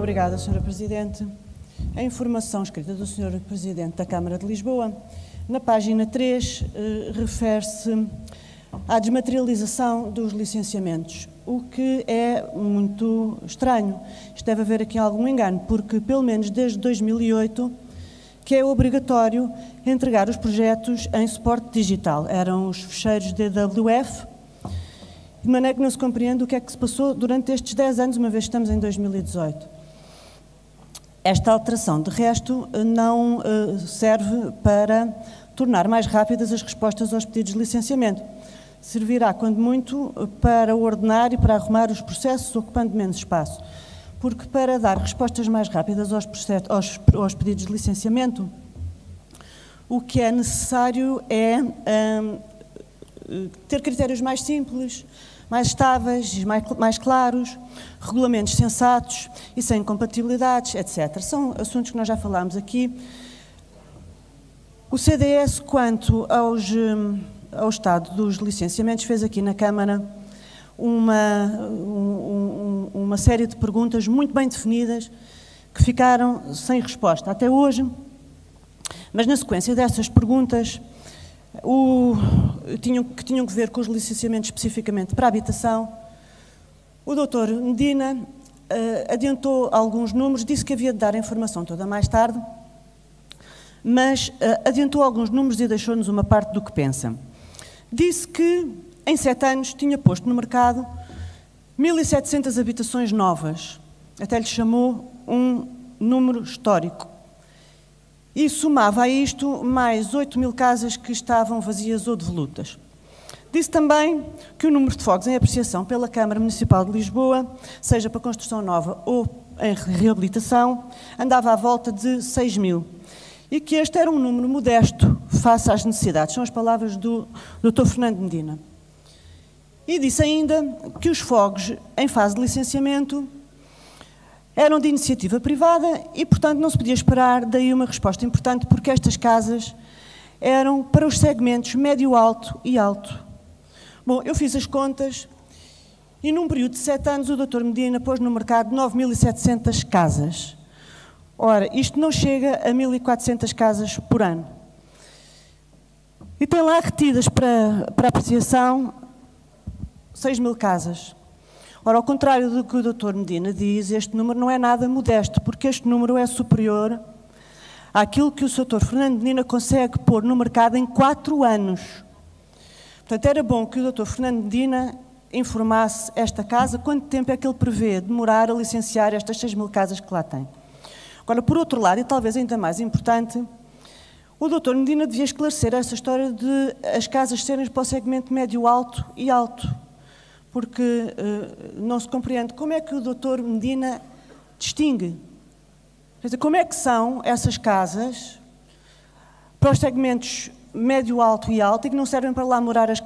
obrigada, Sra. Presidente. A informação escrita do Sr. Presidente da Câmara de Lisboa, na página 3, refere-se à desmaterialização dos licenciamentos, o que é muito estranho. Isto deve haver aqui algum engano, porque pelo menos desde 2008 que é obrigatório entregar os projetos em suporte digital. Eram os ficheiros DWF, de maneira que não se compreende o que é que se passou durante estes 10 anos, uma vez que estamos em 2018. Esta alteração, de resto, não serve para tornar mais rápidas as respostas aos pedidos de licenciamento. Servirá, quando muito, para ordenar e para arrumar os processos, ocupando menos espaço. Porque para dar respostas mais rápidas aos pedidos de licenciamento, o que é necessário é ter critérios mais simples, mais estáveis, mais claros, regulamentos sensatos e sem incompatibilidades, etc. São assuntos que nós já falámos aqui. O CDS, quanto ao estado dos licenciamentos, fez aqui na Câmara uma série de perguntas muito bem definidas que ficaram sem resposta até hoje, mas na sequência dessas perguntas que tinham que ver com os licenciamentos especificamente para a habitação, o Dr. Medina adiantou alguns números, disse que havia de dar a informação toda mais tarde, mas adiantou alguns números e deixou-nos uma parte do que pensa. Disse que em 7 anos tinha posto no mercado 1.700 habitações novas, até lhe chamou um número histórico. E somava a isto mais 8.000 casas que estavam vazias ou devolutas. Disse também que o número de fogos em apreciação pela Câmara Municipal de Lisboa, seja para construção nova ou em reabilitação, andava à volta de 6.000. E que este era um número modesto face às necessidades. São as palavras do Dr. Fernando Medina. E disse ainda que os fogos em fase de licenciamento eram de iniciativa privada e, portanto, não se podia esperar daí uma resposta importante, porque estas casas eram para os segmentos médio, alto e alto. Bom, eu fiz as contas e num período de 7 anos o Dr. Medina pôs no mercado 9.700 casas. Ora, isto não chega a 1.400 casas por ano. E tem lá retidas para apreciação 6.000 casas. Ora, ao contrário do que o Dr. Medina diz, este número não é nada modesto, porque este número é superior àquilo que o Sr. Fernando Medina consegue pôr no mercado em 4 anos. Portanto, era bom que o Dr. Fernando Medina informasse esta casa quanto tempo é que ele prevê demorar a licenciar estas 6.000 casas que lá tem. Agora, por outro lado, e talvez ainda mais importante, o Dr. Medina devia esclarecer essa história de as casas serem para o segmento médio, alto e alto. Porque não se compreende como é que o Dr. Medina distingue. Quer dizer, como é que são essas casas para os segmentos médio, alto e alto e que não servem para lá morar as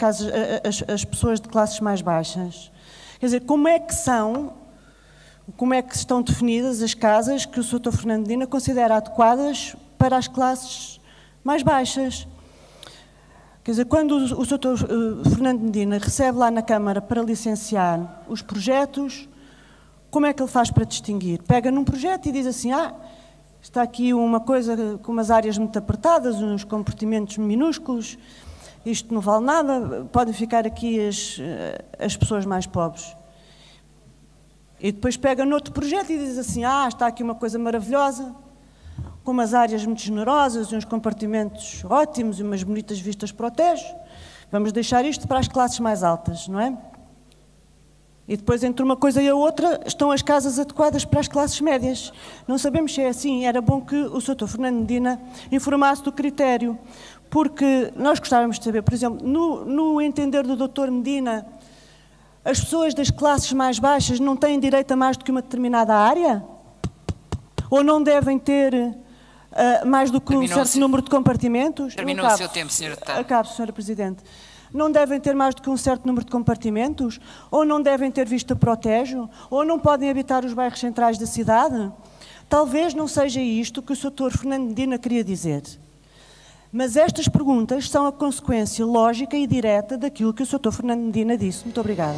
pessoas de classes mais baixas? Quer dizer, como é que estão definidas as casas que o Sr. Fernando Medina considera adequadas para as classes mais baixas? Quer dizer, quando o Sr. Fernando Medina recebe lá na Câmara para licenciar os projetos, como é que ele faz para distinguir? Pega num projeto e diz assim, está aqui uma coisa com umas áreas muito apertadas, uns compartimentos minúsculos, isto não vale nada, podem ficar aqui as pessoas mais pobres. E depois pega noutro projeto e diz assim, está aqui uma coisa maravilhosa, com umas áreas muito generosas e uns compartimentos ótimos e umas bonitas vistas para o Tejo. Vamos deixar isto para as classes mais altas, não é? E depois, entre uma coisa e a outra, estão as casas adequadas para as classes médias. Não sabemos se é assim. Era bom que o Sr. Fernando Medina informasse do critério, porque nós gostávamos de saber, por exemplo, no entender do Dr. Medina, as pessoas das classes mais baixas não têm direito a mais do que uma determinada área? Ou não devem ter mais do que um certo número de compartimentos? Terminou o seu tempo, Sra. Deputada. Acabo, Sra. Presidente. Não devem ter mais do que um certo número de compartimentos? Ou não devem ter vista para o Tejo? Ou não podem habitar os bairros centrais da cidade? Talvez não seja isto que o Sr. Fernando Medina queria dizer. Mas estas perguntas são a consequência lógica e direta daquilo que o Sr. Fernando Medina disse. Muito obrigada.